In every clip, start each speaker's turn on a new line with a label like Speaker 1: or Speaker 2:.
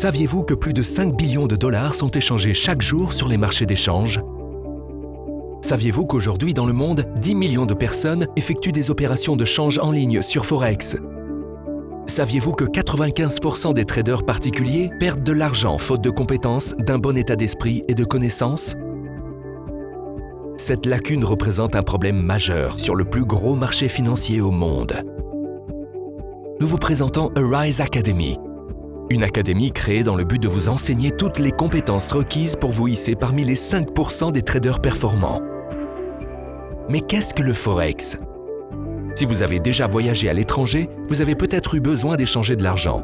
Speaker 1: Saviez-vous que plus de 5 billions de dollars sont échangés chaque jour sur les marchés d'échange? Saviez-vous qu'aujourd'hui dans le monde, 10 millions de personnes effectuent des opérations de change en ligne sur Forex? Saviez-vous que 95% des traders particuliers perdent de l'argent faute de compétences, d'un bon état d'esprit et de connaissances? Cette lacune représente un problème majeur sur le plus gros marché financier au monde. Nous vous présentons Arise Academy, une académie créée dans le but de vous enseigner toutes les compétences requises pour vous hisser parmi les 5% des traders performants. Mais qu'est-ce que le Forex? Si vous avez déjà voyagé à l'étranger, vous avez peut-être eu besoin d'échanger de l'argent.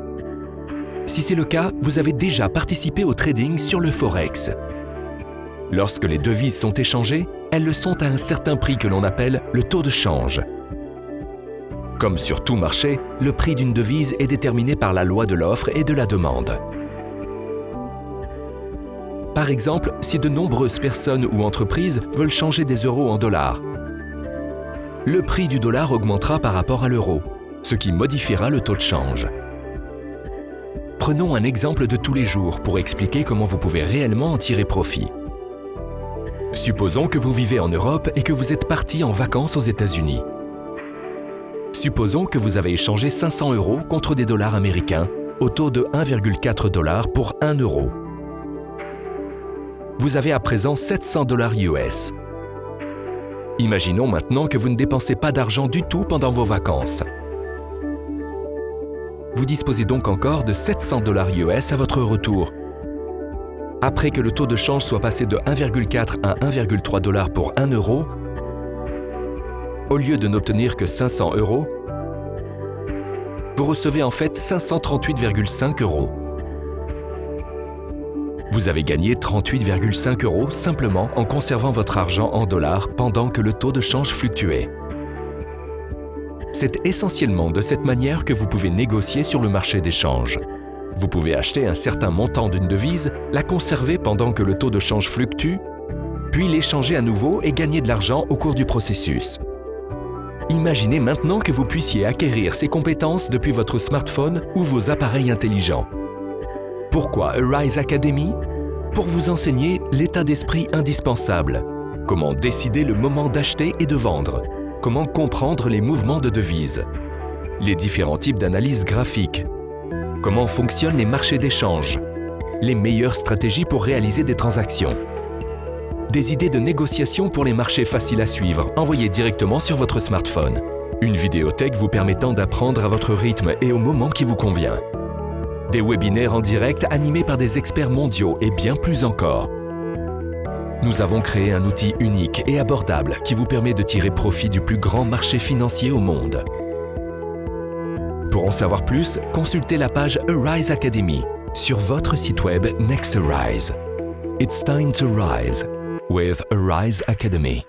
Speaker 1: Si c'est le cas, vous avez déjà participé au trading sur le Forex. Lorsque les devises sont échangées, elles le sont à un certain prix que l'on appelle le taux de change. Comme sur tout marché, le prix d'une devise est déterminé par la loi de l'offre et de la demande. Par exemple, si de nombreuses personnes ou entreprises veulent changer des euros en dollars, le prix du dollar augmentera par rapport à l'euro, ce qui modifiera le taux de change. Prenons un exemple de tous les jours pour expliquer comment vous pouvez réellement en tirer profit. Supposons que vous vivez en Europe et que vous êtes parti en vacances aux États-Unis. Supposons que vous avez échangé 500 euros contre des dollars américains au taux de 1,4 $ pour 1 euro. Vous avez à présent 700 $ US. Imaginons maintenant que vous ne dépensez pas d'argent du tout pendant vos vacances. Vous disposez donc encore de 700 $ US à votre retour. Après que le taux de change soit passé de 1,4 à 1,3 $ pour 1 euro, au lieu de n'obtenir que 500 euros, vous recevez en fait 538,5 euros. Vous avez gagné 38,5 euros simplement en conservant votre argent en dollars pendant que le taux de change fluctuait. C'est essentiellement de cette manière que vous pouvez négocier sur le marché d'échange. Vous pouvez acheter un certain montant d'une devise, la conserver pendant que le taux de change fluctue, puis l'échanger à nouveau et gagner de l'argent au cours du processus. Imaginez maintenant que vous puissiez acquérir ces compétences depuis votre smartphone ou vos appareils intelligents. Pourquoi Arise Academy? Pour vous enseigner l'état d'esprit indispensable, comment décider le moment d'acheter et de vendre, comment comprendre les mouvements de devises, les différents types d'analyse graphique, comment fonctionnent les marchés d'échange, les meilleures stratégies pour réaliser des transactions, des idées de négociation pour les marchés faciles à suivre, envoyées directement sur votre smartphone, une vidéothèque vous permettant d'apprendre à votre rythme et au moment qui vous convient, des webinaires en direct animés par des experts mondiaux et bien plus encore. Nous avons créé un outil unique et abordable qui vous permet de tirer profit du plus grand marché financier au monde. Pour en savoir plus, consultez la page Arise Academy sur votre site web NextArise. It's time to rise with Arise Academy.